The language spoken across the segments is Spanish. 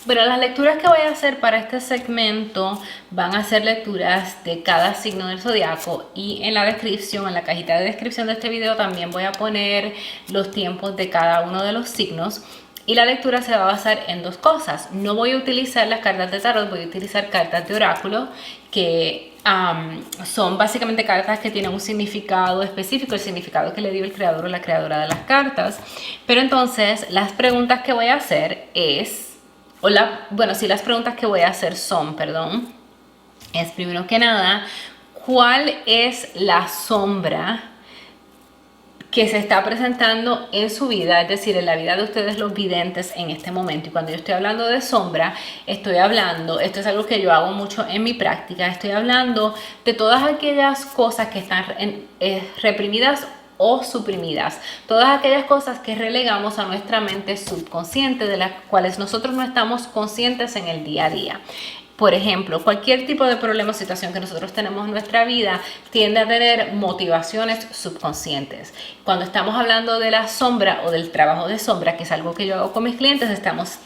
Bueno, las lecturas que voy a hacer para este segmento van a ser lecturas de cada signo del zodiaco y en la descripción, en la cajita de descripción de este video también voy a poner los tiempos de cada uno de los signos. Y la lectura se va a basar en dos cosas. No voy a utilizar las cartas de tarot, voy a utilizar cartas de oráculo que son básicamente cartas que tienen un significado específico, el significado que le dio el creador o la creadora de las cartas. Pero entonces las preguntas que voy a hacer las preguntas que voy a hacer son, es primero que nada, ¿cuál es la sombra que se está presentando en su vida, es decir, en la vida de ustedes los videntes en este momento? Y cuando yo estoy hablando de sombra, esto es algo que yo hago mucho en mi práctica, estoy hablando de todas aquellas cosas que están reprimidas o suprimidas, todas aquellas cosas que relegamos a nuestra mente subconsciente, de las cuales nosotros no estamos conscientes en el día a día. Por ejemplo, cualquier tipo de problema o situación que nosotros tenemos en nuestra vida tiende a tener motivaciones subconscientes. Cuando estamos hablando de la sombra o del trabajo de sombra, que es algo que yo hago con mis clientes, estamos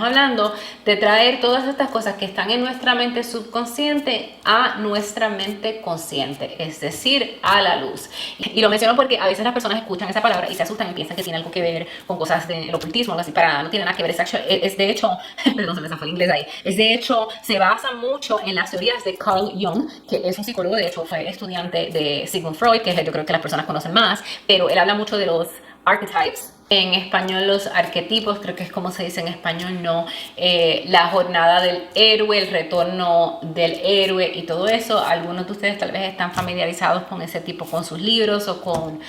hablando de traer todas estas cosas que están en nuestra mente subconsciente a nuestra mente consciente, es decir, a la luz. Y lo menciono porque a veces las personas escuchan esa palabra y se asustan y piensan que tiene algo que ver con cosas del ocultismo, algo así. Para nada, no tiene nada que ver. Es de hecho, perdón, se me zafó el inglés ahí. Es de hecho, se basa mucho en las teorías de Carl Jung, que es un psicólogo, de hecho fue estudiante de Sigmund Freud, que yo creo que las personas conocen más, pero él habla mucho de los archetypes. En español los arquetipos, creo que es como se dice en español, no, la jornada del héroe, el retorno del héroe y todo eso. Algunos de ustedes tal vez están familiarizados con ese tipo, con sus libros o con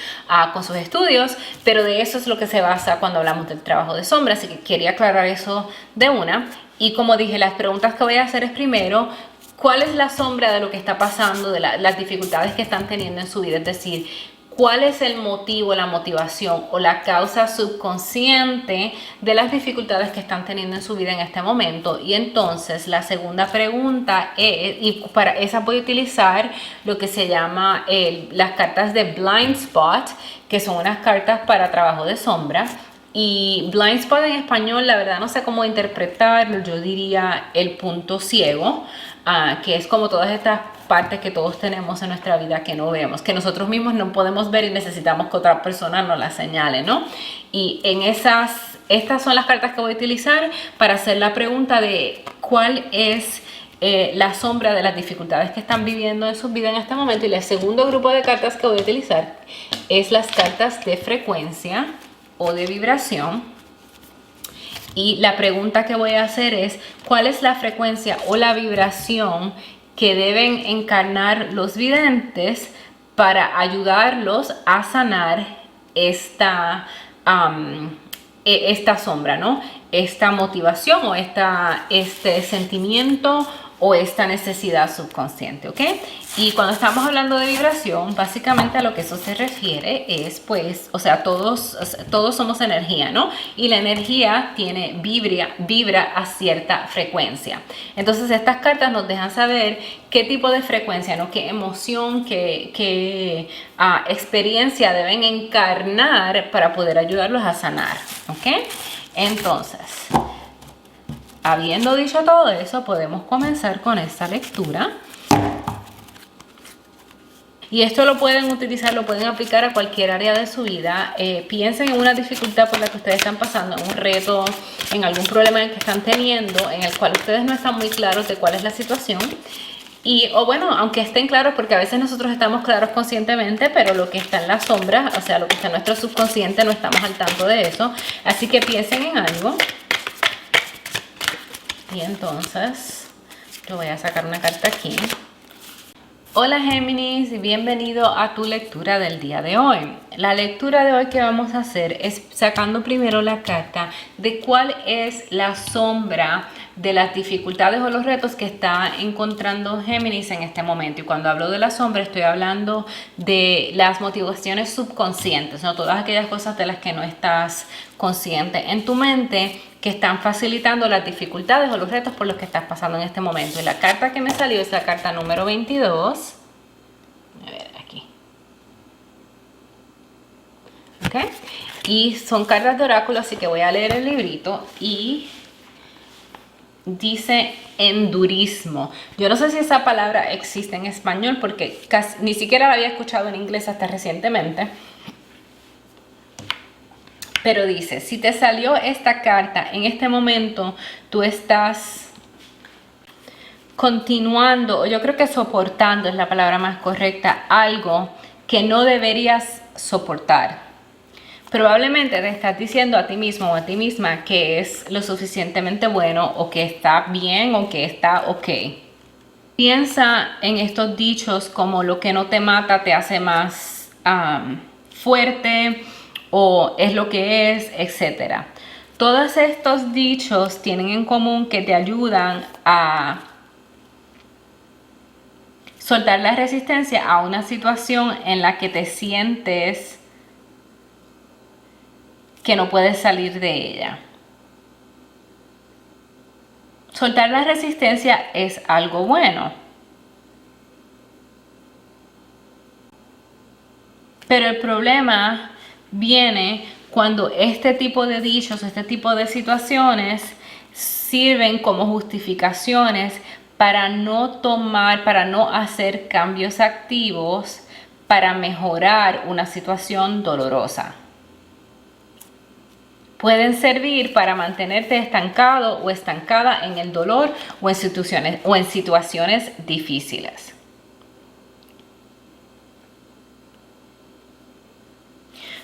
sus estudios, pero de eso es lo que se basa cuando hablamos del trabajo de sombra, así que quería aclarar eso de una. Y como dije, las preguntas que voy a hacer es primero, ¿cuál es la sombra de lo que está pasando, de las dificultades que están teniendo en su vida? Es decir, ¿cuál es el motivo, la motivación o la causa subconsciente de las dificultades que están teniendo en su vida en este momento? Y entonces la segunda pregunta es, y para esa voy a utilizar lo que se llama las cartas de Blind Spot, que son unas cartas para trabajo de sombra. Y blind spot en español, la verdad no sé cómo interpretarlo, yo diría el punto ciego, que es como todas estas partes que todos tenemos en nuestra vida que no vemos, que nosotros mismos no podemos ver y necesitamos que otra persona nos las señale, ¿no? Y estas son las cartas que voy a utilizar para hacer la pregunta de cuál es la sombra de las dificultades que están viviendo en su vida en este momento. Y el segundo grupo de cartas que voy a utilizar es las cartas de frecuencia o de vibración. Y la pregunta que voy a hacer es, ¿cuál es la frecuencia o la vibración que deben encarnar los videntes para ayudarlos a sanar esta sombra, ¿no? Esta motivación o este sentimiento o esta necesidad subconsciente, ¿ok? Y cuando estamos hablando de vibración, básicamente a lo que eso se refiere es, pues, o sea, todos somos energía, ¿no? Y la energía vibra a cierta frecuencia. Entonces, estas cartas nos dejan saber qué tipo de frecuencia, ¿no? Qué emoción, qué experiencia deben encarnar para poder ayudarlos a sanar, ¿ok? Entonces, habiendo dicho todo eso, podemos comenzar con esta lectura. Y esto lo pueden utilizar, lo pueden aplicar a cualquier área de su vida. Piensen en una dificultad por la que ustedes están pasando, en un reto, en algún problema que están teniendo, en el cual ustedes no están muy claros de cuál es la situación. O bueno, aunque estén claros, porque a veces nosotros estamos claros conscientemente, pero lo que está en la sombra, o sea, lo que está en nuestro subconsciente, no estamos al tanto de eso. Así que piensen en algo. Y entonces, yo voy a sacar una carta aquí. Hola Géminis y bienvenido a tu lectura del día de hoy. La lectura de hoy que vamos a hacer es sacando primero la carta de cuál es la sombra de las dificultades o los retos que está encontrando Géminis en este momento. Y cuando hablo de la sombra estoy hablando de las motivaciones subconscientes, ¿no? Todas aquellas cosas de las que no estás consciente en tu mente que están facilitando las dificultades o los retos por los que estás pasando en este momento. Y la carta que me salió es la carta número 22. A ver, aquí. ¿Ok? Y son cartas de oráculo, así que voy a leer el librito y dice endurismo. Yo no sé si esa palabra existe en español porque ni siquiera la había escuchado en inglés hasta recientemente. Pero dice, si te salió esta carta en este momento, tú estás continuando, o yo creo que soportando es la palabra más correcta, algo que no deberías soportar. Probablemente te estás diciendo a ti mismo o a ti misma que es lo suficientemente bueno o que está bien o que está ok. Piensa en estos dichos como lo que no te mata te hace más fuerte o es lo que es, etc. Todos estos dichos tienen en común que te ayudan a soltar la resistencia a una situación en la que te sientes que no puedes salir de ella. Soltar la resistencia es algo bueno. Pero el problema viene cuando este tipo de dichos, este tipo de situaciones sirven como justificaciones para no hacer cambios activos para mejorar una situación dolorosa. Pueden servir para mantenerte estancado o estancada en el dolor o en situaciones difíciles.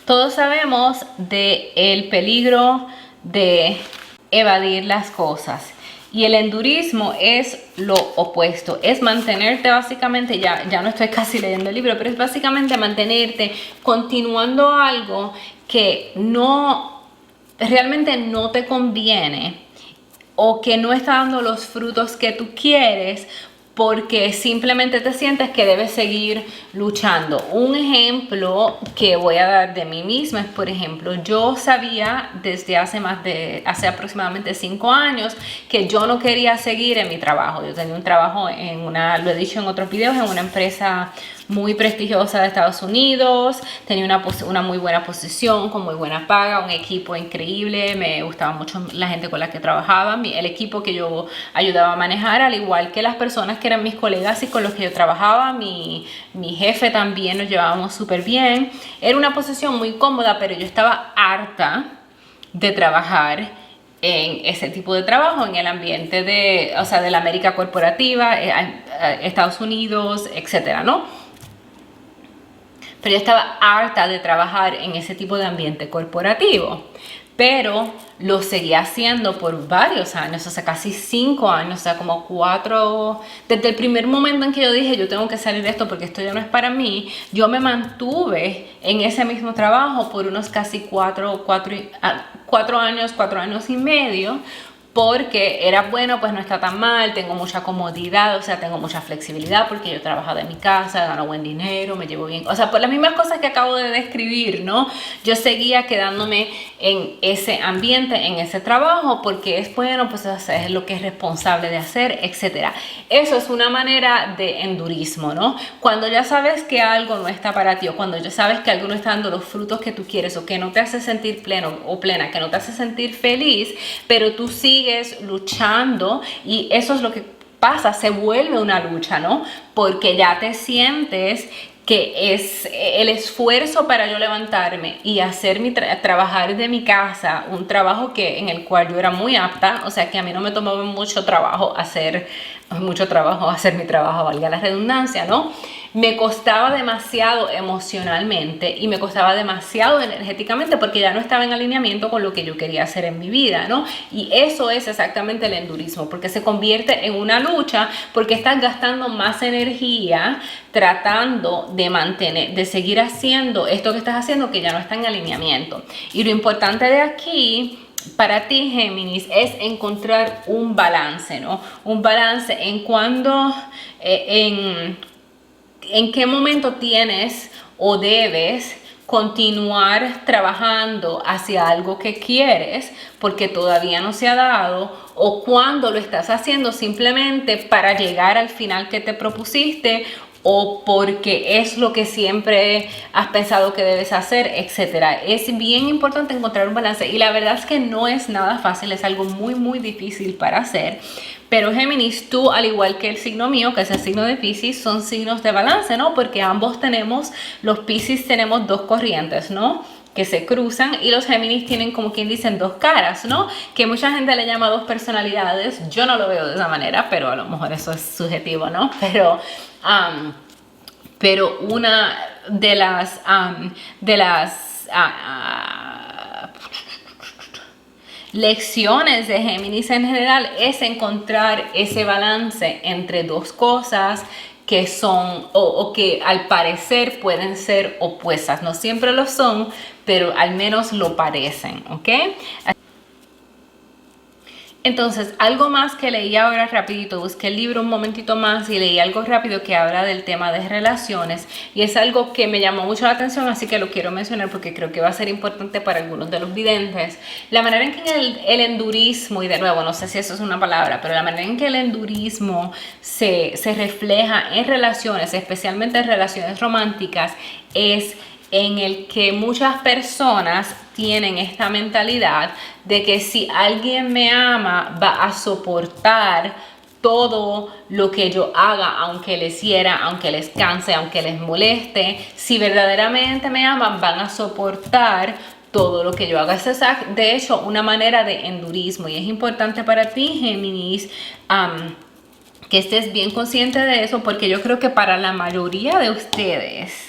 Todos sabemos del peligro de evadir las cosas. Y el endurismo es lo opuesto, es mantenerte básicamente, ya no estoy casi leyendo el libro, pero es básicamente mantenerte continuando algo que realmente no te conviene o que no está dando los frutos que tú quieres porque simplemente te sientes que debes seguir luchando. Un ejemplo que voy a dar de mí misma es, por ejemplo, yo sabía desde hace aproximadamente 5 años que yo no quería seguir en mi trabajo. Yo tenía un trabajo lo he dicho en otros videos, en una empresa muy prestigiosa de Estados Unidos, tenía una muy buena posición, con muy buena paga, un equipo increíble, me gustaba mucho la gente con la que trabajaba, el equipo que yo ayudaba a manejar, al igual que las personas que eran mis colegas y con los que yo trabajaba, mi jefe también, nos llevábamos súper bien. Era una posición muy cómoda, pero yo estaba harta de trabajar en ese tipo de trabajo, en el ambiente de la América corporativa, Estados Unidos, etcétera, ¿no? Pero yo estaba harta de trabajar en ese tipo de ambiente corporativo. Pero lo seguía haciendo por varios años, casi 5 años, como 4. Desde el primer momento en que yo dije, yo tengo que salir de esto porque esto ya no es para mí, yo me mantuve en ese mismo trabajo por unos casi 4 años, 4 años y medio, porque era bueno, pues no está tan mal, tengo mucha comodidad, tengo mucha flexibilidad porque yo trabajo de mi casa, gano buen dinero, me llevo bien, por las mismas cosas que acabo de describir, ¿no? Yo seguía quedándome en ese ambiente, en ese trabajo, porque es bueno, pues es lo que es responsable de hacer, etcétera. Eso es una manera de endurismo, ¿no? Cuando ya sabes que algo no está para ti, o cuando ya sabes que algo no está dando los frutos que tú quieres, o que no te hace sentir pleno o plena, que no te hace sentir feliz, pero tú sigues luchando, y eso es lo que pasa, se vuelve una lucha, ¿no? Porque ya te sientes que es el esfuerzo para yo levantarme y hacer trabajar de mi casa, un trabajo en el cual yo era muy apta, que a mí no me tomaba mucho trabajo hacer mi trabajo, valga la redundancia, ¿no? Me costaba demasiado emocionalmente y me costaba demasiado energéticamente porque ya no estaba en alineamiento con lo que yo quería hacer en mi vida, ¿no? Y eso es exactamente el endurismo, porque se convierte en una lucha, porque estás gastando más energía tratando de seguir haciendo esto que estás haciendo que ya no está en alineamiento. Y lo importante de aquí para ti, Géminis, es encontrar un balance, ¿no? Un balance en en qué momento tienes o debes continuar trabajando hacia algo que quieres porque todavía no se ha dado, o cuando lo estás haciendo simplemente para llegar al final que te propusiste, o porque es lo que siempre has pensado que debes hacer, etcétera. Es bien importante encontrar un balance y la verdad es que no es nada fácil, es algo muy difícil para hacer. Pero Géminis, tú al igual que el signo mío, que es el signo de Piscis, son signos de balance, ¿no? Porque ambos tenemos, los Piscis tenemos dos corrientes, ¿no? Que se cruzan, y los Géminis tienen, como quien dicen, dos caras, ¿no? Que mucha gente le llama dos personalidades. Yo no lo veo de esa manera, pero a lo mejor eso es subjetivo, ¿no? Pero una de las lecciones de Géminis en general es encontrar ese balance entre dos cosas que son o que al parecer pueden ser opuestas. No siempre lo son, pero al menos lo parecen, ¿ok? Entonces, algo más que leí ahora rapidito, busqué el libro un momentito más y leí algo rápido que habla del tema de relaciones, y es algo que me llamó mucho la atención, así que lo quiero mencionar porque creo que va a ser importante para algunos de los videntes. La manera en que el endurismo, y de nuevo, no sé si eso es una palabra, pero la manera en que el endurismo se refleja en relaciones, especialmente en relaciones románticas, es en el que muchas personas tienen esta mentalidad de que si alguien me ama, va a soportar todo lo que yo haga, aunque les hiera, aunque les canse, aunque les moleste. Si verdaderamente me aman, van a soportar todo lo que yo haga. Esa es, de hecho, una manera de endurismo, y es importante para ti, Géminis, que estés bien consciente de eso, porque yo creo que para la mayoría de ustedes,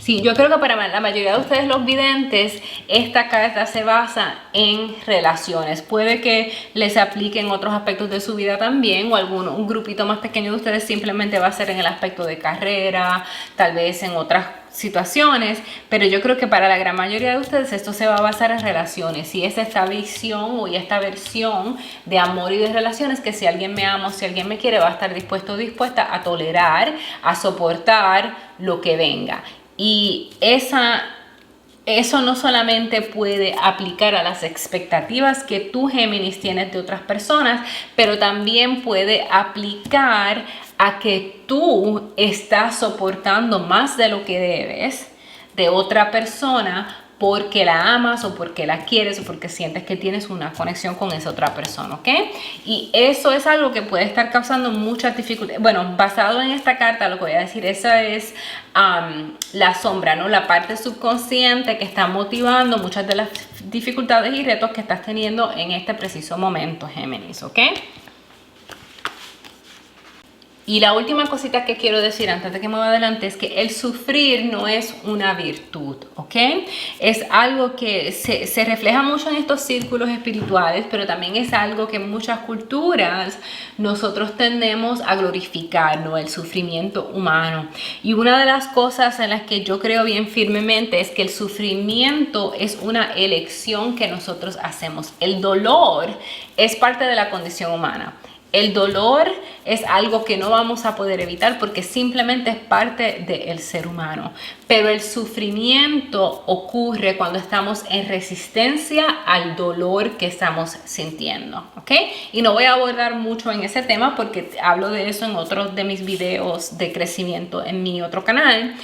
sí, yo creo que para la mayoría de ustedes los videntes, esta carta se basa en relaciones. Puede que les aplique en otros aspectos de su vida también, o un grupito más pequeño de ustedes simplemente va a ser en el aspecto de carrera, tal vez en otras situaciones, pero yo creo que para la gran mayoría de ustedes esto se va a basar en relaciones, y es esta visión o esta versión de amor y de relaciones, que si alguien me ama o si alguien me quiere, va a estar dispuesto o dispuesta a tolerar, a soportar lo que venga. Y eso no solamente puede aplicar a las expectativas que tú, Géminis, tienes de otras personas, pero también puede aplicar a que tú estás soportando más de lo que debes de otra persona porque la amas o porque la quieres o porque sientes que tienes una conexión con esa otra persona, ¿ok? Y eso es algo que puede estar causando muchas dificultades. Bueno, basado en esta carta, lo que voy a decir, esa es la sombra, ¿no? La parte subconsciente que está motivando muchas de las dificultades y retos que estás teniendo en este preciso momento, Géminis, ¿ok? Y la última cosita que quiero decir antes de que me vaya adelante es que el sufrir no es una virtud, ¿ok? Es algo que se refleja mucho en estos círculos espirituales, pero también es algo que en muchas culturas nosotros tendemos a glorificar, ¿no? El sufrimiento humano. Y una de las cosas en las que yo creo bien firmemente es que el sufrimiento es una elección que nosotros hacemos. El dolor es parte de la condición humana. El dolor es algo que no vamos a poder evitar porque simplemente es parte del ser humano. Pero el sufrimiento ocurre cuando estamos en resistencia al dolor que estamos sintiendo, ¿ok? Y no voy a abordar mucho en ese tema porque hablo de eso en otros de mis videos de crecimiento en mi otro canal.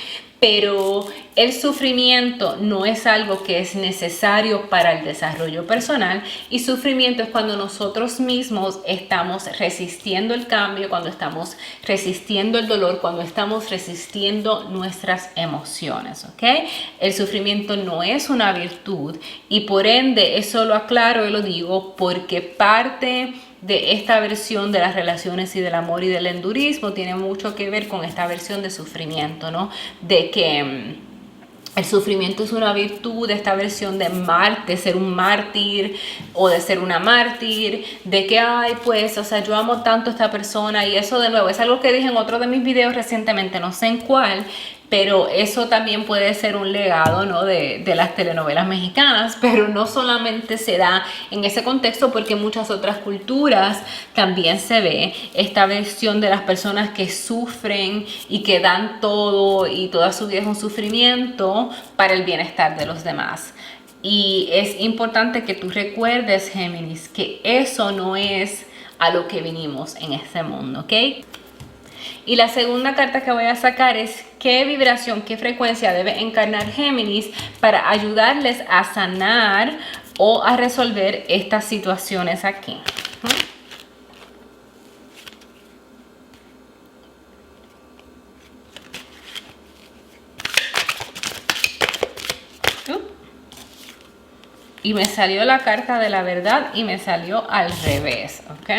Pero el sufrimiento no es algo que es necesario para el desarrollo personal, y sufrimiento es cuando nosotros mismos estamos resistiendo el cambio, cuando estamos resistiendo el dolor, cuando estamos resistiendo nuestras emociones, ¿ok? El sufrimiento no es una virtud, y por ende eso lo aclaro y lo digo porque parte de esta versión de las relaciones y del amor y del endurismo tiene mucho que ver con esta versión de sufrimiento, ¿no? De que el sufrimiento es una virtud, de esta versión de ser un mártir o de ser una mártir, de que, ay, pues, o sea, yo amo tanto a esta persona, y eso de nuevo es algo que dije en otro de mis videos recientemente, no sé en cuál, pero eso también puede ser un legado, ¿no? de las telenovelas mexicanas, pero no solamente se da en ese contexto, porque en muchas otras culturas también se ve esta versión de las personas que sufren y que dan todo y toda su vida es un sufrimiento para el bienestar de los demás. Y es importante que tú recuerdes, Géminis, que eso no es a lo que vinimos en este mundo, ¿ok? Y la segunda carta que voy a sacar es qué vibración, qué frecuencia debe encarnar Géminis para ayudarles a sanar o a resolver estas situaciones aquí. Y me salió la carta de la verdad y me salió al revés, ¿ok?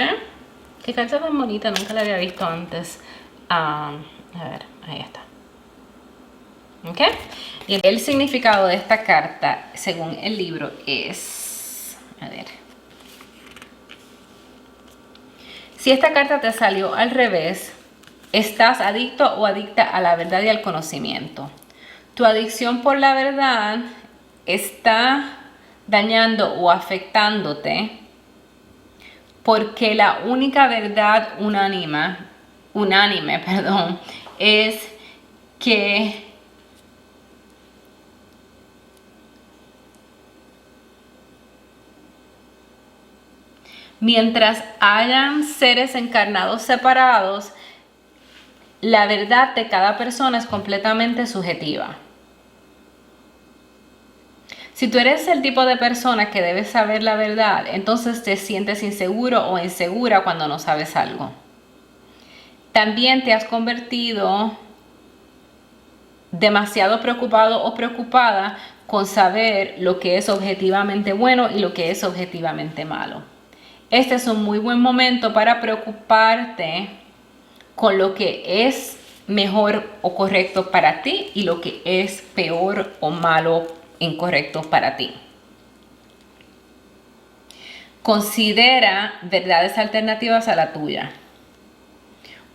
Qué carta tan bonita, nunca la había visto antes. A ver, ahí está. ¿Ok? Y el significado de esta carta, según el libro, es... A ver. Si esta carta te salió al revés, estás adicto o adicta a la verdad y al conocimiento. Tu adicción por la verdad está dañando o afectándote porque la única verdad unánime, es que mientras hayan seres encarnados separados, la verdad de cada persona es completamente subjetiva. Si tú eres el tipo de persona que debe saber la verdad, entonces te sientes inseguro o insegura cuando no sabes algo. También te has convertido demasiado preocupado o preocupada con saber lo que es objetivamente bueno y lo que es objetivamente malo. Este es un muy buen momento para preocuparte con lo que es mejor o correcto para ti y lo que es peor o malo, incorrecto para ti. Considera verdades alternativas a la tuya.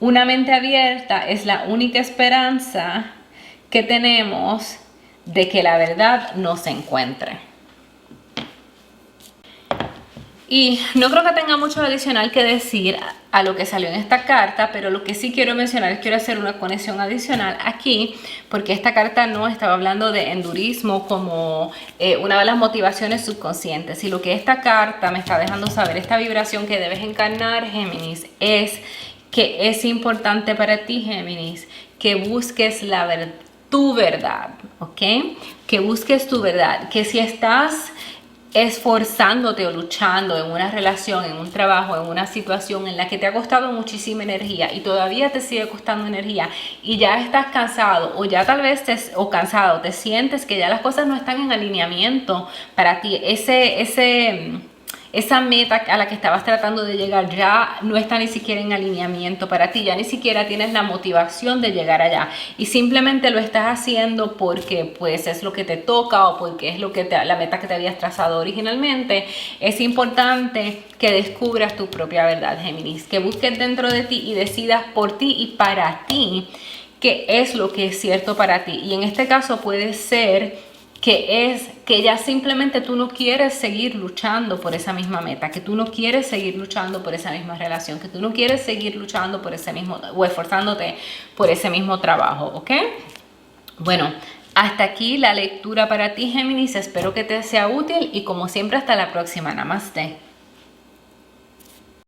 Una mente abierta es la única esperanza que tenemos de que la verdad nos encuentre. Y no creo que tenga mucho adicional que decir a lo que salió en esta carta, pero lo que sí quiero mencionar es que quiero hacer una conexión adicional aquí, porque esta carta no estaba hablando de endurismo como una de las motivaciones subconscientes. Y lo que esta carta me está dejando saber, esta vibración que debes encarnar, Géminis, es que es importante para ti, Géminis, que busques tu verdad, ¿ok? Que busques tu verdad, que si estás esforzándote o luchando en una relación, en un trabajo, en una situación en la que te ha costado muchísima energía y todavía te sigue costando energía y ya estás cansado o ya tal vez cansado, te sientes que ya las cosas no están en alineamiento para ti, esa meta a la que estabas tratando de llegar ya no está ni siquiera en alineamiento para ti, ya ni siquiera tienes la motivación de llegar allá y simplemente lo estás haciendo porque pues es lo que te toca o porque es la meta que te habías trazado originalmente. Es importante que descubras tu propia verdad, Géminis, que busques dentro de ti y decidas por ti y para ti qué es lo que es cierto para ti. Y en este caso puede ser que ya simplemente tú no quieres seguir luchando por esa misma meta, que tú no quieres seguir luchando por esa misma relación, que tú no quieres seguir luchando por ese mismo o esforzándote por ese mismo trabajo, ¿ok? Bueno, hasta aquí la lectura para ti, Géminis. Espero que te sea útil y como siempre hasta la próxima. Namaste.